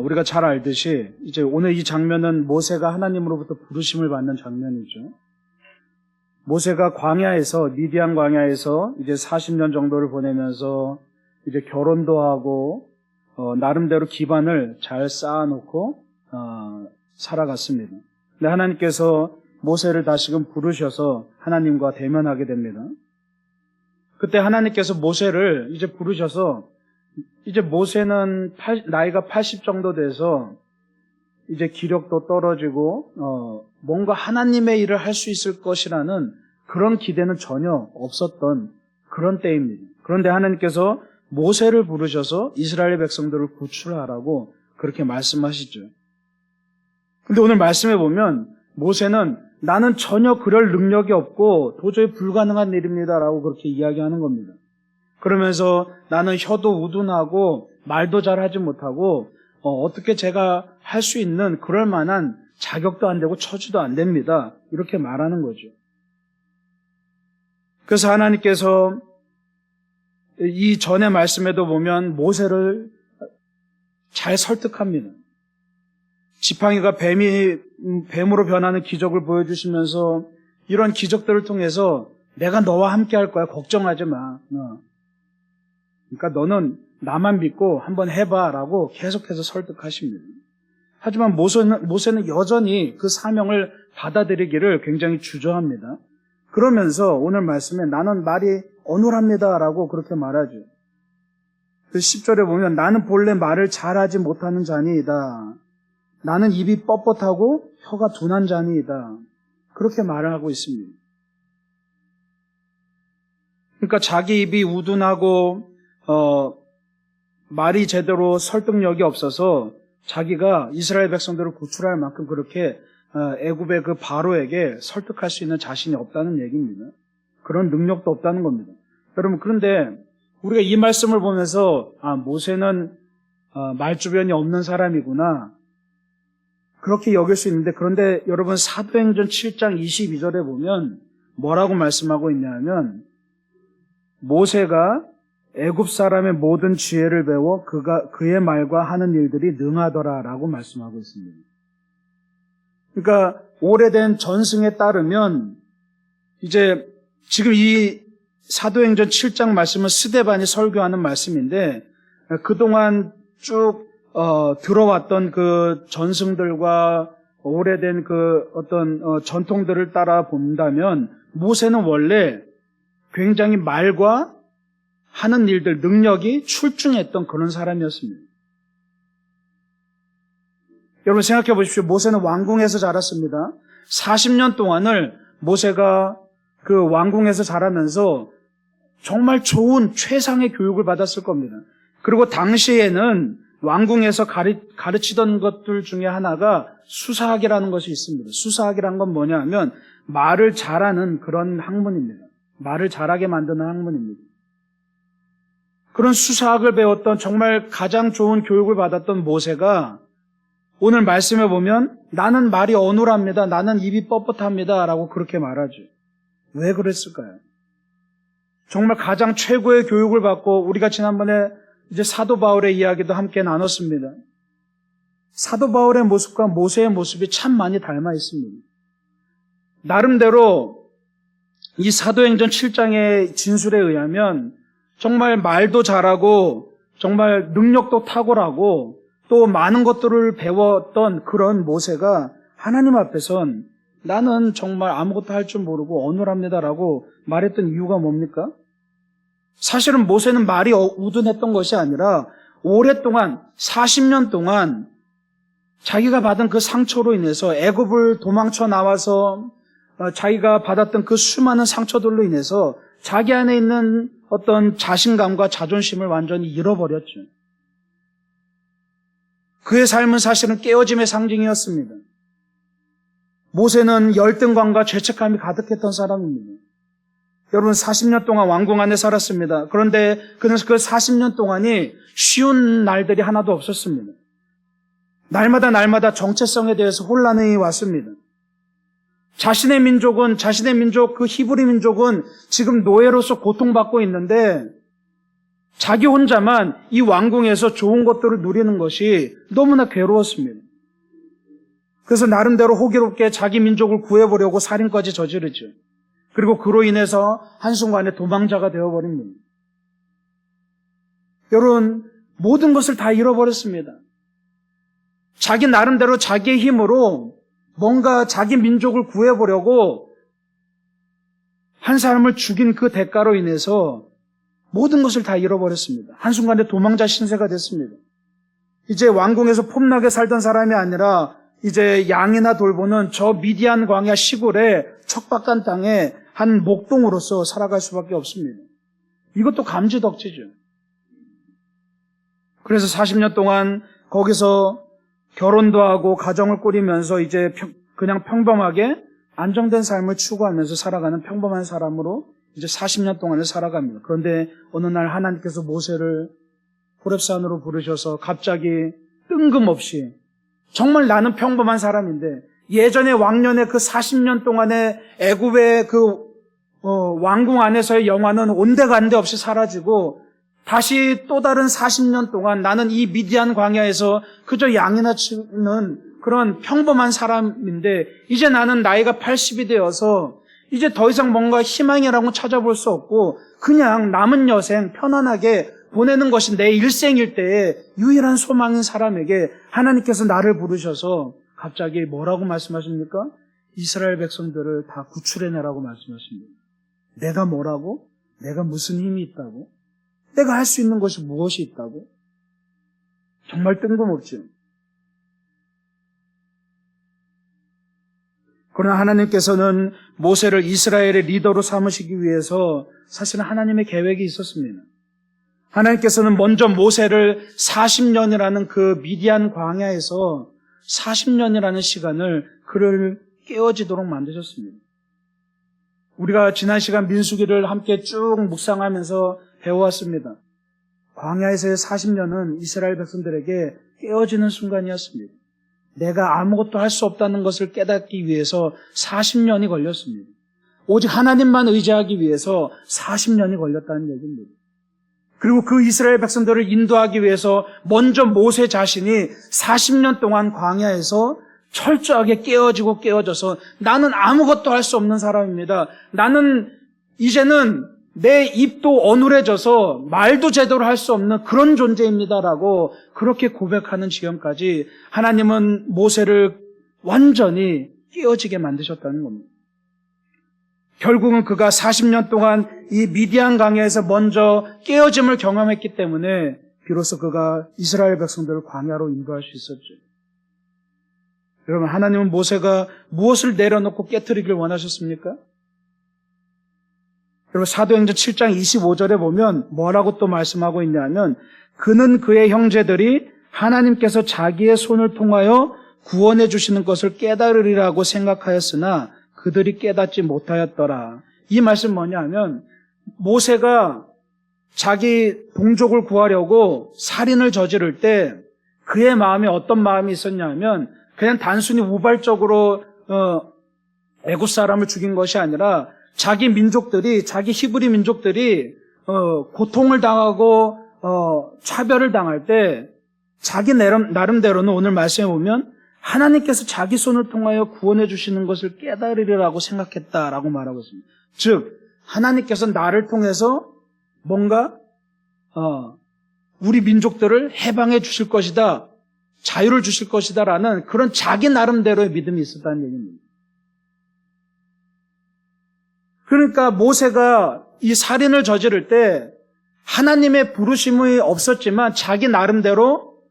우리가 잘 알듯이 이제 오늘 이 장면은 모세가 하나님으로부터 부르심을 받는 장면이죠. 모세가 광야에서, 미디안 광야에서 이제 40년 정도를 보내면서 이제 결혼도 하고 나름대로 기반을 잘 쌓아놓고 살아갔습니다. 근데 하나님께서 모세를 다시금 부르셔서 하나님과 대면하게 됩니다. 그때 하나님께서 모세를 이제 부르셔서 이제 모세는 나이가 80 정도 돼서 이제 기력도 떨어지고 뭔가 하나님의 일을 할 수 있을 것이라는 그런 기대는 전혀 없었던 그런 때입니다. 그런데 하나님께서 모세를 부르셔서 이스라엘 백성들을 구출하라고 그렇게 말씀하시죠. 근데 오늘 말씀해 보면 모세는 나는 전혀 그럴 능력이 없고 도저히 불가능한 일입니다라고 그렇게 이야기하는 겁니다. 그러면서 나는 혀도 우둔하고 말도 잘 하지 못하고 어떻게 제가 할 수 있는 그럴 만한 자격도 안 되고 처지도 안 됩니다. 이렇게 말하는 거죠. 그래서 하나님께서 이 전의 말씀에도 보면 모세를 잘 설득합니다. 지팡이가 뱀으로 변하는 기적을 보여주시면서 이런 기적들을 통해서 내가 너와 함께 할 거야. 걱정하지 마. 그러니까 너는 나만 믿고 한번 해봐라고 계속해서 설득하십니다. 하지만 모세는 여전히 그 사명을 받아들이기를 굉장히 주저합니다. 그러면서 오늘 말씀에 나는 말이 어눌합니다라고 그렇게 말하죠. 그 10절에 보면 나는 본래 말을 잘하지 못하는 자니이다. 나는 입이 뻣뻣하고 혀가 둔한 자니이다. 그렇게 말을 하고 있습니다. 그러니까 자기 입이 우둔하고 말이 제대로 설득력이 없어서 자기가 이스라엘 백성들을 구출할 만큼 그렇게 애굽의 그 바로에게 설득할 수 있는 자신이 없다는 얘기입니다. 그런 능력도 없다는 겁니다. 여러분, 그런데 우리가 이 말씀을 보면서 모세는 말주변이 없는 사람이구나 그렇게 여길 수 있는데, 그런데 여러분 사도행전 7장 22절에 보면 뭐라고 말씀하고 있냐면 모세가 애굽 사람의 모든 지혜를 배워 그의 말과 하는 일들이 능하더라라고 말씀하고 있습니다. 그러니까 오래된 전승에 따르면 이제 지금 이 사도행전 7장 말씀은 스데반이 설교하는 말씀인데 그동안 쭉 들어왔던 그 전승들과 오래된 그 어떤 전통들을 따라 본다면 모세는 원래 굉장히 말과 하는 일들, 능력이 출중했던 그런 사람이었습니다. 여러분 생각해 보십시오. 모세는 왕궁에서 자랐습니다. 40년 동안을 모세가 그 왕궁에서 자라면서 정말 좋은 최상의 교육을 받았을 겁니다. 그리고 당시에는 왕궁에서 가르치던 것들 중에 하나가 수사학이라는 것이 있습니다. 수사학이라는 건 뭐냐 하면 말을 잘하는 그런 학문입니다. 말을 잘하게 만드는 학문입니다. 그런 수사학을 배웠던 정말 가장 좋은 교육을 받았던 모세가 오늘 말씀에 보면 나는 말이 어눌합니다. 나는 입이 뻣뻣합니다. 라고 그렇게 말하죠. 왜 그랬을까요? 정말 가장 최고의 교육을 받고 우리가 지난번에 이제 사도 바울의 이야기도 함께 나눴습니다. 사도 바울의 모습과 모세의 모습이 참 많이 닮아 있습니다. 나름대로 이 사도행전 7장의 진술에 의하면 정말 말도 잘하고 정말 능력도 탁월하고 또 많은 것들을 배웠던 그런 모세가 하나님 앞에선 나는 정말 아무것도 할 줄 모르고 어눌합니다라고 말했던 이유가 뭡니까? 사실은 모세는 말이 우둔했던 것이 아니라 오랫동안 40년 동안 자기가 받은 그 상처로 인해서 애굽을 도망쳐 나와서 자기가 받았던 그 수많은 상처들로 인해서 자기 안에 있는 어떤 자신감과 자존심을 완전히 잃어버렸죠. 그의 삶은 사실은 깨어짐의 상징이었습니다. 모세는 열등감과 죄책감이 가득했던 사람입니다. 여러분 40년 동안 왕궁 안에 살았습니다. 그런데 그는 그 40년 동안이 쉬운 날들이 하나도 없었습니다. 날마다 정체성에 대해서 혼란이 왔습니다. 자신의 민족 그 히브리 민족은 지금 노예로서 고통받고 있는데 자기 혼자만 이 왕궁에서 좋은 것들을 누리는 것이 너무나 괴로웠습니다. 그래서 나름대로 호기롭게 자기 민족을 구해보려고 살인까지 저지르죠. 그리고 그로 인해서 한순간에 도망자가 되어버립니다. 여러분, 모든 것을 다 잃어버렸습니다. 자기 나름대로 자기의 힘으로 뭔가 자기 민족을 구해보려고 한 사람을 죽인 그 대가로 인해서 모든 것을 다 잃어버렸습니다. 한순간에 도망자 신세가 됐습니다. 이제 왕궁에서 폼나게 살던 사람이 아니라 이제 양이나 돌보는 저 미디안 광야 시골의 척박한 땅에 한 목동으로서 살아갈 수밖에 없습니다. 이것도 감지덕지죠. 그래서 40년 동안 거기서 결혼도 하고 가정을 꾸리면서 이제 그냥 평범하게 안정된 삶을 추구하면서 살아가는 평범한 사람으로 이제 40년 동안을 살아갑니다. 그런데 어느 날 하나님께서 모세를 호렙산으로 부르셔서 갑자기 뜬금없이 정말 나는 평범한 사람인데 예전에 왕년에 그 40년 동안의 애굽의 그 왕궁 안에서의 영화는 온데간데 없이 사라지고 다시 또 다른 40년 동안 나는 이 미디안 광야에서 그저 양이나 치는 그런 평범한 사람인데 이제 나는 나이가 80이 되어서 이제 더 이상 뭔가 희망이라고 찾아볼 수 없고 그냥 남은 여생 편안하게 보내는 것이 내 일생일 때의 유일한 소망인 사람에게 하나님께서 나를 부르셔서 갑자기 뭐라고 말씀하십니까? 이스라엘 백성들을 다 구출해내라고 말씀하십니다. 내가 뭐라고? 내가 무슨 힘이 있다고? 내가 할 수 있는 것이 무엇이 있다고? 정말 뜬금없죠. 그러나 하나님께서는 모세를 이스라엘의 리더로 삼으시기 위해서 사실은 하나님의 계획이 있었습니다. 하나님께서는 먼저 모세를 40년이라는 그 미디안 광야에서 40년이라는 시간을 그를 깨어지도록 만드셨습니다. 우리가 지난 시간 민수기를 함께 쭉 묵상하면서 배워왔습니다. 광야에서의 40년은 이스라엘 백성들에게 깨어지는 순간이었습니다. 내가 아무것도 할 수 없다는 것을 깨닫기 위해서 40년이 걸렸습니다. 오직 하나님만 의지하기 위해서 40년이 걸렸다는 얘기입니다. 그리고 그 이스라엘 백성들을 인도하기 위해서 먼저 모세 자신이 40년 동안 광야에서 철저하게 깨어져서 나는 아무것도 할 수 없는 사람입니다. 나는 이제는 내 입도 어눌해져서 말도 제대로 할 수 없는 그런 존재입니다라고 그렇게 고백하는 지경까지 하나님은 모세를 완전히 깨어지게 만드셨다는 겁니다. 결국은 그가 40년 동안 이 미디안 강야에서 먼저 깨어짐을 경험했기 때문에 비로소 그가 이스라엘 백성들을 광야로 인도할 수 있었죠. 여러분, 하나님은 모세가 무엇을 내려놓고 깨트리길 원하셨습니까? 여러분, 사도행전 7장 25절에 보면 뭐라고 또 말씀하고 있냐면 그는 그의 형제들이 하나님께서 자기의 손을 통하여 구원해 주시는 것을 깨달으리라고 생각하였으나 그들이 깨닫지 못하였더라. 이 말씀 뭐냐 하면 모세가 자기 동족을 구하려고 살인을 저지를 때 그의 마음에 어떤 마음이 있었냐 하면 그냥 단순히 우발적으로 애굽 사람을 죽인 것이 아니라 자기 민족들이, 자기 히브리 민족들이 고통을 당하고 차별을 당할 때 자기 나름대로는 오늘 말씀해 보면 하나님께서 자기 손을 통하여 구원해 주시는 것을 깨달으리라고 생각했다라고 말하고 있습니다. 즉 하나님께서 나를 통해서 뭔가 우리 민족들을 해방해 주실 것이다, 자유를 주실 것이다라는 그런 자기 나름대로의 믿음이 있었다는 얘기입니다. 그러니까 모세가 이 살인을 저지를 때 하나님의 부르심이 없었지만 자기 나름대로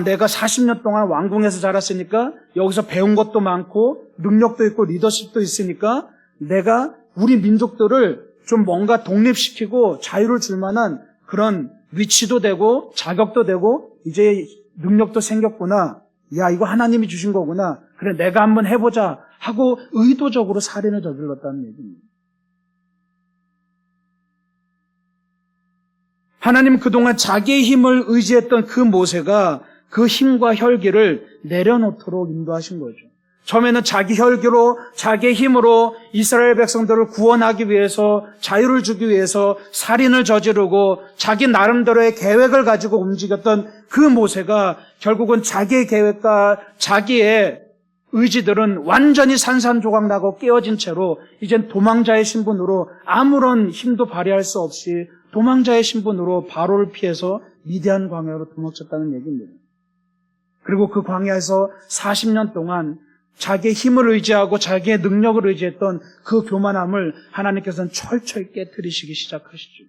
내가 40년 동안 왕궁에서 자랐으니까 여기서 배운 것도 많고 능력도 있고 리더십도 있으니까 내가 우리 민족들을 좀 뭔가 독립시키고 자유를 줄 만한 그런 위치도 되고 자격도 되고 이제 능력도 생겼구나. 야, 이거 하나님이 주신 거구나. 그래, 내가 한번 해보자 하고 의도적으로 살인을 저질렀다는 얘기입니다. 하나님은 그동안 자기의 힘을 의지했던 그 모세가 그 힘과 혈기를 내려놓도록 인도하신 거죠. 처음에는 자기 혈기로 자기의 힘으로 이스라엘 백성들을 구원하기 위해서 자유를 주기 위해서 살인을 저지르고 자기 나름대로의 계획을 가지고 움직였던 그 모세가 결국은 자기의 계획과 자기의 의지들은 완전히 산산조각 나고 깨어진 채로 이젠 도망자의 신분으로 아무런 힘도 발휘할 수 없이 도망자의 신분으로 바로를 피해서 미디안 광야로 도망쳤다는 얘기입니다. 그리고 그 광야에서 40년 동안 자기의 힘을 의지하고 자기의 능력을 의지했던 그 교만함을 하나님께서는 철저히 깨트리시기 시작하시죠.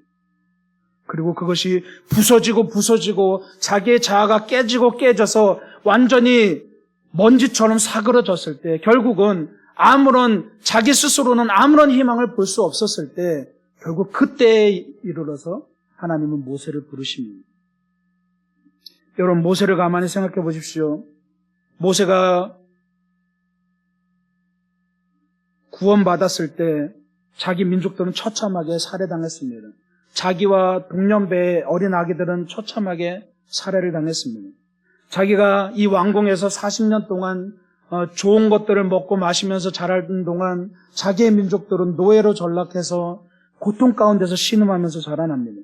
그리고 그것이 부서지고 자기의 자아가 깨져서 완전히 먼지처럼 사그러졌을 때, 결국은 자기 스스로는 아무런 희망을 볼 수 없었을 때, 결국 그때에 이르러서 하나님은 모세를 부르십니다. 여러분, 모세를 가만히 생각해 보십시오. 모세가 구원받았을 때 자기 민족들은 처참하게 살해당했습니다. 자기와 동년배의 어린 아기들은 처참하게 살해를 당했습니다. 자기가 이 왕궁에서 40년 동안 좋은 것들을 먹고 마시면서 자라던 동안 자기의 민족들은 노예로 전락해서 고통 가운데서 신음하면서 자라납니다.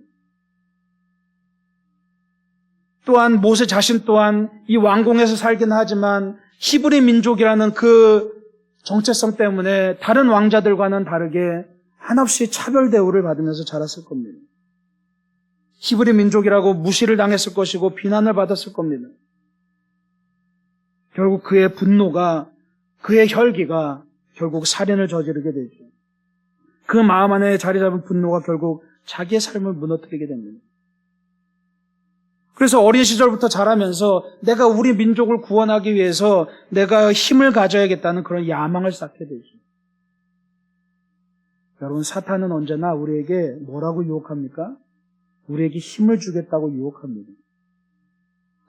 또한 모세 자신 또한 이 왕궁에서 살긴 하지만 히브리 민족이라는 그 정체성 때문에 다른 왕자들과는 다르게 한없이 차별 대우를 받으면서 자랐을 겁니다. 히브리 민족이라고 무시를 당했을 것이고 비난을 받았을 겁니다. 결국 그의 분노가, 그의 혈기가 결국 살인을 저지르게 되죠. 그 마음 안에 자리 잡은 분노가 결국 자기의 삶을 무너뜨리게 됩니다. 그래서 어린 시절부터 자라면서 내가 우리 민족을 구원하기 위해서 내가 힘을 가져야겠다는 그런 야망을 쌓게 되죠. 여러분, 사탄은 언제나 우리에게 뭐라고 유혹합니까? 우리에게 힘을 주겠다고 유혹합니다.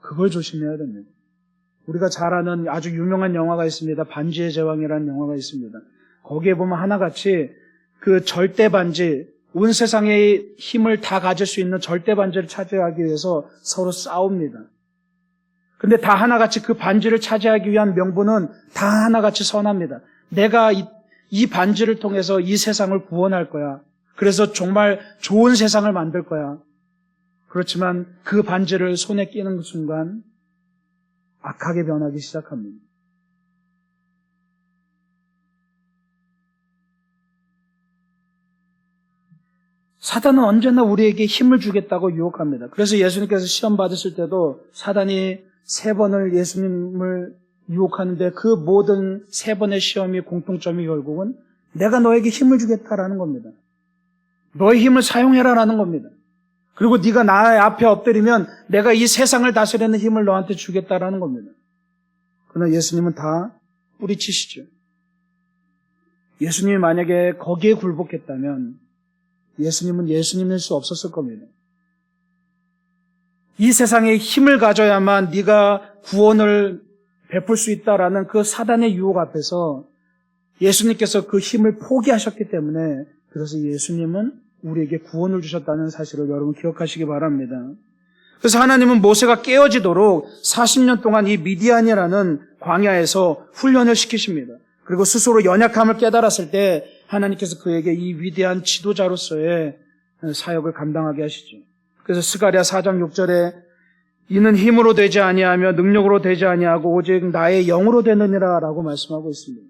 그걸 조심해야 됩니다. 우리가 잘 아는 아주 유명한 영화가 있습니다. 반지의 제왕이라는 영화가 있습니다. 거기에 보면 하나같이 그 절대 반지, 온 세상의 힘을 다 가질 수 있는 절대 반지를 차지하기 위해서 서로 싸웁니다. 근데 다 하나같이 그 반지를 차지하기 위한 명분은 다 하나같이 선합니다. 내가 이 반지를 통해서 이 세상을 구원할 거야. 그래서 정말 좋은 세상을 만들 거야. 그렇지만 그 반지를 손에 끼는 순간 악하게 변하기 시작합니다. 사단은 언제나 우리에게 힘을 주겠다고 유혹합니다. 그래서 예수님께서 시험 받으실 때도 사단이 3번을 예수님을 유혹하는데 그 모든 3번의 시험이 공통점이 결국은 내가 너에게 힘을 주겠다라는 겁니다. 너의 힘을 사용해라라는 겁니다. 그리고 네가 나의 앞에 엎드리면 내가 이 세상을 다스리는 힘을 너한테 주겠다라는 겁니다. 그러나 예수님은 다 뿌리치시죠. 예수님이 만약에 거기에 굴복했다면 예수님은 예수님일 수 없었을 겁니다. 이 세상에 힘을 가져야만 네가 구원을 베풀 수 있다라는 그 사단의 유혹 앞에서 예수님께서 그 힘을 포기하셨기 때문에 그래서 예수님은 우리에게 구원을 주셨다는 사실을 여러분 기억하시기 바랍니다. 그래서 하나님은 모세가 깨어지도록 40년 동안 이 미디안이라는 광야에서 훈련을 시키십니다. 그리고 스스로 연약함을 깨달았을 때 하나님께서 그에게 이 위대한 지도자로서의 사역을 감당하게 하시죠. 그래서 스가랴 4장 6절에 이는 힘으로 되지 아니하며 능력으로 되지 아니하고 오직 나의 영으로 되느니라 라고 말씀하고 있습니다.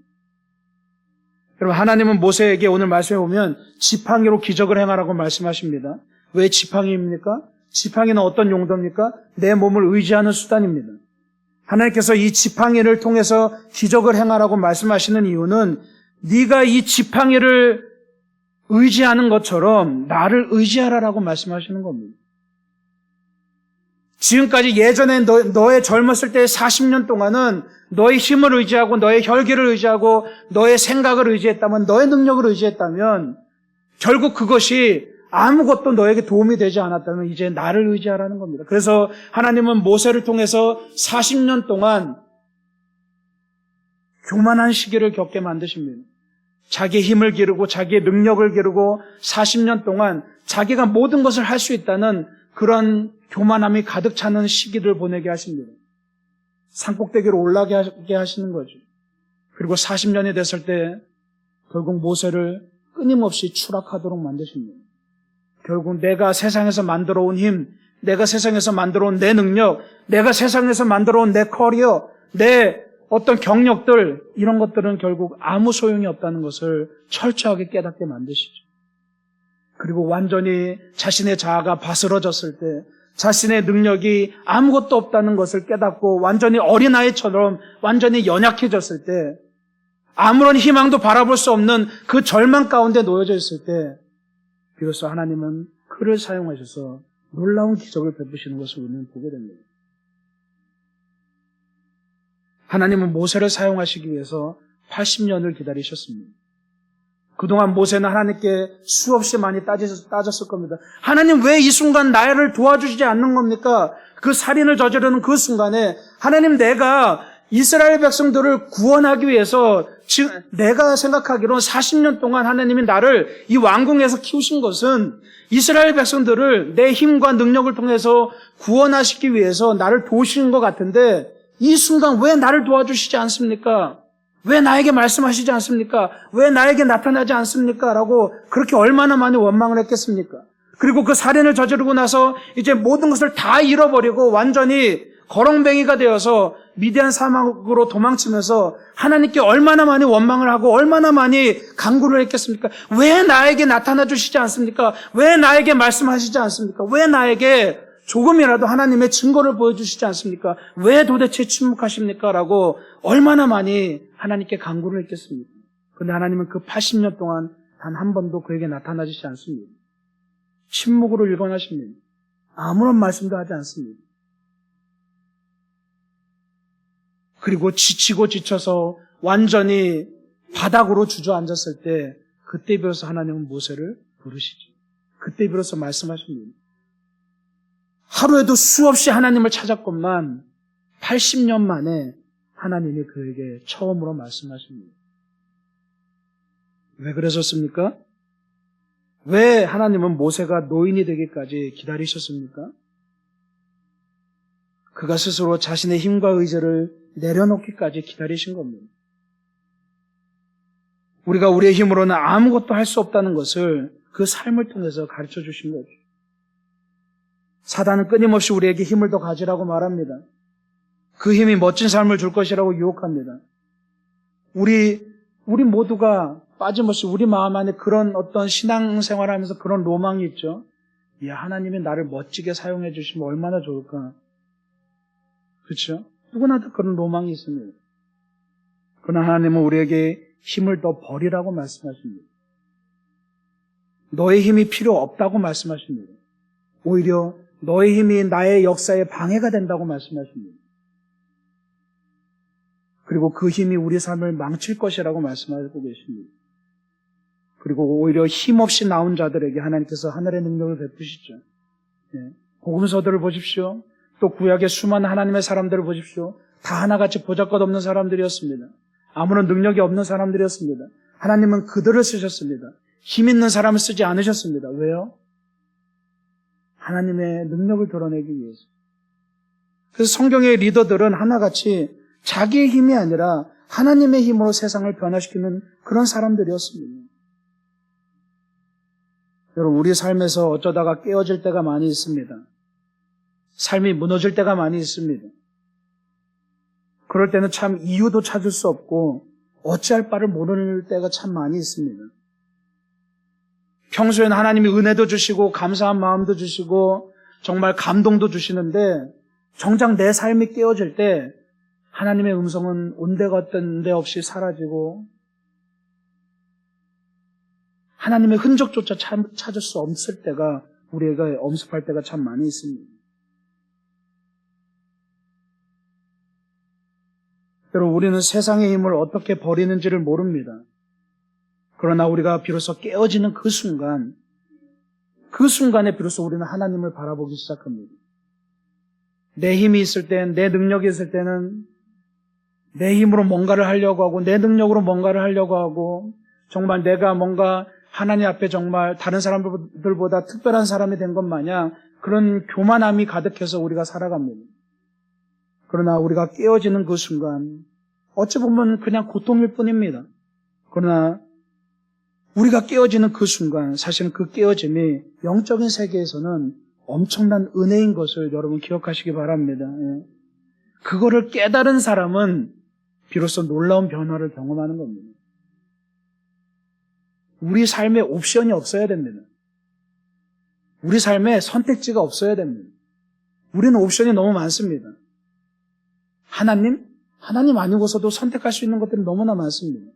여러분, 하나님은 모세에게 오늘 말씀해 보면 지팡이로 기적을 행하라고 말씀하십니다. 왜 지팡이입니까? 지팡이는 어떤 용도입니까? 내 몸을 의지하는 수단입니다. 하나님께서 이 지팡이를 통해서 기적을 행하라고 말씀하시는 이유는 네가 이 지팡이를 의지하는 것처럼 나를 의지하라라고 말씀하시는 겁니다. 지금까지 예전에 너의 젊었을 때 40년 동안은 너의 힘을 의지하고 너의 혈기를 의지하고 너의 생각을 의지했다면, 너의 능력을 의지했다면 결국 그것이 아무것도 너에게 도움이 되지 않았다면 이제 나를 의지하라는 겁니다. 그래서 하나님은 모세를 통해서 40년 동안 교만한 시기를 겪게 만드십니다. 자기의 힘을 기르고 자기의 능력을 기르고 40년 동안 자기가 모든 것을 할 수 있다는 그런 교만함이 가득 차는 시기를 보내게 하십니다. 산꼭대기로 올라가게 하시는 거죠. 그리고 40년이 됐을 때 결국 모세를 끊임없이 추락하도록 만드십니다. 결국 내가 세상에서 만들어 온 힘, 내가 세상에서 만들어 온 내 능력, 내가 세상에서 만들어 온 내 커리어, 내 어떤 경력들, 이런 것들은 결국 아무 소용이 없다는 것을 철저하게 깨닫게 만드시죠. 그리고 완전히 자신의 자아가 바스러졌을 때, 자신의 능력이 아무것도 없다는 것을 깨닫고 완전히 어린아이처럼 완전히 연약해졌을 때, 아무런 희망도 바라볼 수 없는 그 절망 가운데 놓여져 있을 때 비로소 하나님은 그를 사용하셔서 놀라운 기적을 베푸시는 것을 우리는 보게 됩니다. 하나님은 모세를 사용하시기 위해서 80년을 기다리셨습니다. 그동안 모세는 하나님께 수없이 많이 따졌을 겁니다. 하나님 왜 이 순간 나를 도와주시지 않는 겁니까? 그 살인을 저지르는 그 순간에 하나님 내가 이스라엘 백성들을 구원하기 위해서 지금 내가 생각하기로는 40년 동안 하나님이 나를 이 왕궁에서 키우신 것은 이스라엘 백성들을 내 힘과 능력을 통해서 구원하시기 위해서 나를 도우시는 것 같은데 이 순간 왜 나를 도와주시지 않습니까? 왜 나에게 말씀하시지 않습니까? 왜 나에게 나타나지 않습니까? 라고 그렇게 얼마나 많이 원망을 했겠습니까? 그리고 그 살인을 저지르고 나서 이제 모든 것을 다 잃어버리고 완전히 거렁뱅이가 되어서 미디안 사막으로 도망치면서 하나님께 얼마나 많이 원망을 하고 얼마나 많이 간구를 했겠습니까? 왜 나에게 나타나 주시지 않습니까? 왜 나에게 말씀하시지 않습니까? 왜 나에게 조금이라도 하나님의 증거를 보여주시지 않습니까? 왜 도대체 침묵하십니까? 라고 얼마나 많이 하나님께 간구를 했겠습니까? 그런데 하나님은 그 80년 동안 단 한 번도 그에게 나타나시지 않습니다. 침묵으로 일관하십니다. 아무런 말씀도 하지 않습니다. 그리고 지치고 지쳐서 완전히 바닥으로 주저앉았을 때 그때 비로소 하나님은 모세를 부르시죠. 그때 비로소 말씀하십니다. 하루에도 수없이 하나님을 찾았건만 80년 만에 하나님이 그에게 처음으로 말씀하십니다. 왜 그러셨습니까? 왜 하나님은 모세가 노인이 되기까지 기다리셨습니까? 그가 스스로 자신의 힘과 의지를 내려놓기까지 기다리신 겁니다. 우리가 우리의 힘으로는 아무것도 할 수 없다는 것을 그 삶을 통해서 가르쳐 주신 거죠. 사단은 끊임없이 우리에게 힘을 더 가지라고 말합니다. 그 힘이 멋진 삶을 줄 것이라고 유혹합니다. 우리 모두가 빠짐없이 우리 마음 안에 그런 어떤 신앙생활을 하면서 그런 로망이 있죠. 야, 하나님이 나를 멋지게 사용해 주시면 얼마나 좋을까. 그렇죠? 누구나 다 그런 로망이 있습니다. 그러나 하나님은 우리에게 힘을 더 버리라고 말씀하십니다. 너의 힘이 필요 없다고 말씀하십니다. 오히려 너의 힘이 나의 역사에 방해가 된다고 말씀하십니다. 그리고 그 힘이 우리 삶을 망칠 것이라고 말씀하고 계십니다. 그리고 오히려 힘없이 나온 자들에게 하나님께서 하늘의 능력을 베푸시죠. 복음서들을 보십시오. 또 구약의 수많은 하나님의 사람들을 보십시오. 다 하나같이 보잘것없는 사람들이었습니다. 아무런 능력이 없는 사람들이었습니다. 하나님은 그들을 쓰셨습니다. 힘 있는 사람을 쓰지 않으셨습니다. 왜요? 하나님의 능력을 드러내기 위해서. 그래서 성경의 리더들은 하나같이 자기의 힘이 아니라 하나님의 힘으로 세상을 변화시키는 그런 사람들이었습니다. 여러분, 우리 삶에서 어쩌다가 깨어질 때가 많이 있습니다. 삶이 무너질 때가 많이 있습니다. 그럴 때는 참 이유도 찾을 수 없고 어찌할 바를 모르는 때가 참 많이 있습니다. 평소에는 하나님이 은혜도 주시고 감사한 마음도 주시고 정말 감동도 주시는데 정작 내 삶이 깨어질 때 하나님의 음성은 온데가 어떤 데 없이 사라지고 하나님의 흔적조차 찾을 수 없을 때가 우리가 엄습할 때가 참 많이 있습니다. 여러분, 우리는 세상의 힘을 어떻게 버리는지를 모릅니다. 그러나 우리가 비로소 깨어지는 그 순간에 비로소 우리는 하나님을 바라보기 시작합니다. 내 힘이 있을 땐, 내 능력이 있을 때는 내 힘으로 뭔가를 하려고 하고 내 능력으로 뭔가를 하려고 하고 정말 내가 뭔가 하나님 앞에 정말 다른 사람들보다 특별한 사람이 된 것 마냥 그런 교만함이 가득해서 우리가 살아갑니다. 그러나 우리가 깨어지는 그 순간 어찌 보면 그냥 고통일 뿐입니다. 그러나 우리가 깨어지는 그 순간, 사실은 그 깨어짐이 영적인 세계에서는 엄청난 은혜인 것을 여러분 기억하시기 바랍니다. 그거를 깨달은 사람은 비로소 놀라운 변화를 경험하는 겁니다. 우리 삶에 옵션이 없어야 됩니다. 우리 삶에 선택지가 없어야 됩니다. 우리는 옵션이 너무 많습니다. 하나님 아니고서도 선택할 수 있는 것들이 너무나 많습니다.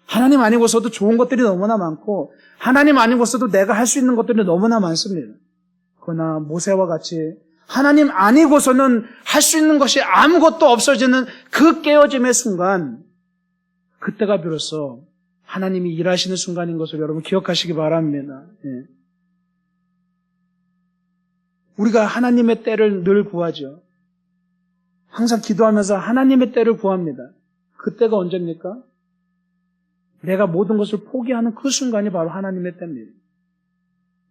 하나님 아니고서도 좋은 것들이 너무나 많고 하나님 아니고서도 내가 할 수 있는 것들이 너무나 많습니다. 그러나 모세와 같이 하나님 아니고서는 할 수 있는 것이 아무것도 없어지는 그 깨어짐의 순간, 그때가 비로소 하나님이 일하시는 순간인 것을 여러분 기억하시기 바랍니다. 우리가 하나님의 때를 늘 구하죠. 항상 기도하면서 하나님의 때를 구합니다. 그때가 언제입니까? 내가 모든 것을 포기하는 그 순간이 바로 하나님의 때입니다.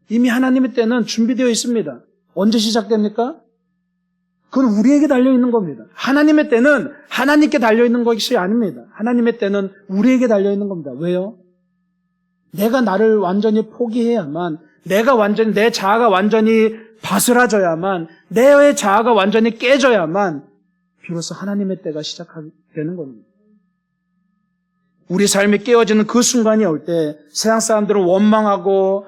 이미 하나님의 때는 준비되어 있습니다. 언제 시작됩니까? 그건 우리에게 달려있는 겁니다. 하나님의 때는 하나님께 달려있는 것이 아닙니다. 하나님의 때는 우리에게 달려있는 겁니다. 왜요? 내가 나를 완전히 포기해야만, 내 자아가 완전히 바스라져야만, 내 자아가 완전히 깨져야만 비로소 하나님의 때가 시작되는 겁니다. 우리 삶이 깨어지는 그 순간이 올 때 세상 사람들은 원망하고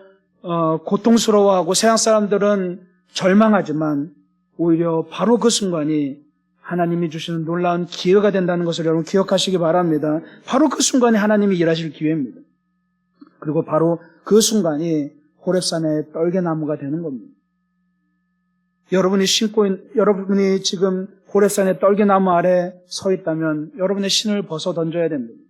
고통스러워하고 세상 사람들은 절망하지만 오히려 바로 그 순간이 하나님이 주시는 놀라운 기회가 된다는 것을 여러분 기억하시기 바랍니다. 바로 그 순간이 하나님이 일하실 기회입니다. 그리고 바로 그 순간이 호렙산의 떨게나무가 되는 겁니다. 여러분이 지금 호렙산의 떨게나무 아래 서 있다면 여러분의 신을 벗어 던져야 됩니다.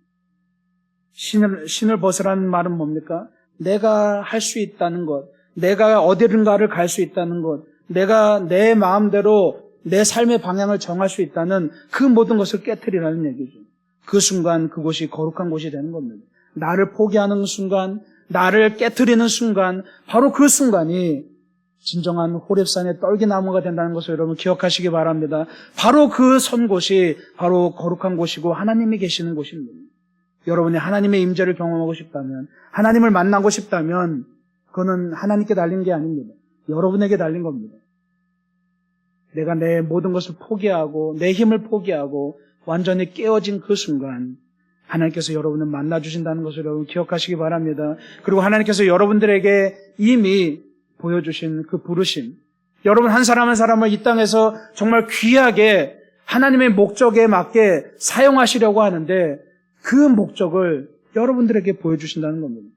신을 벗으라는 말은 뭡니까? 내가 할 수 있다는 것, 내가 어디든가를 갈 수 있다는 것, 내가 내 마음대로 내 삶의 방향을 정할 수 있다는 그 모든 것을 깨트리라는 얘기죠. 그 순간 그곳이 거룩한 곳이 되는 겁니다. 나를 포기하는 순간, 나를 깨트리는 순간, 바로 그 순간이 진정한 호렙산의 떨기나무가 된다는 것을 여러분 기억하시기 바랍니다. 바로 그 선 곳이 바로 거룩한 곳이고 하나님이 계시는 곳입니다. 여러분이 하나님의 임재를 경험하고 싶다면, 하나님을 만나고 싶다면 그거는 하나님께 달린 게 아닙니다. 여러분에게 달린 겁니다. 내가 내 모든 것을 포기하고 내 힘을 포기하고 완전히 깨어진 그 순간 하나님께서 여러분을 만나주신다는 것을 여러분 기억하시기 바랍니다. 그리고 하나님께서 여러분들에게 이미 보여주신 그 부르심, 여러분 한 사람 한 사람을 이 땅에서 정말 귀하게 하나님의 목적에 맞게 사용하시려고 하는데 그 목적을 여러분들에게 보여주신다는 겁니다.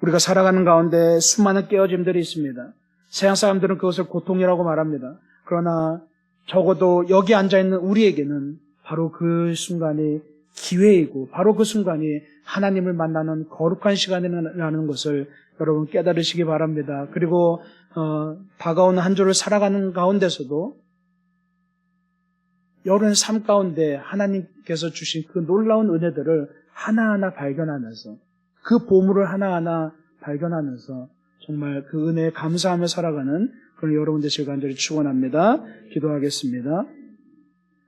우리가 살아가는 가운데 수많은 깨어짐들이 있습니다. 세상 사람들은 그것을 고통이라고 말합니다. 그러나 적어도 여기 앉아있는 우리에게는 바로 그 순간이 기회이고 바로 그 순간이 하나님을 만나는 거룩한 시간이라는 것을 여러분 깨달으시기 바랍니다. 그리고 다가오는 한 주를 살아가는 가운데서도 여러분의 삶 가운데 하나님께서 주신 그 놀라운 은혜들을 하나하나 발견하면서 그 보물을 하나하나 발견하면서 정말 그 은혜에 감사하며 살아가는 그런 여러분 되시길 간절히 축원합니다. 기도하겠습니다.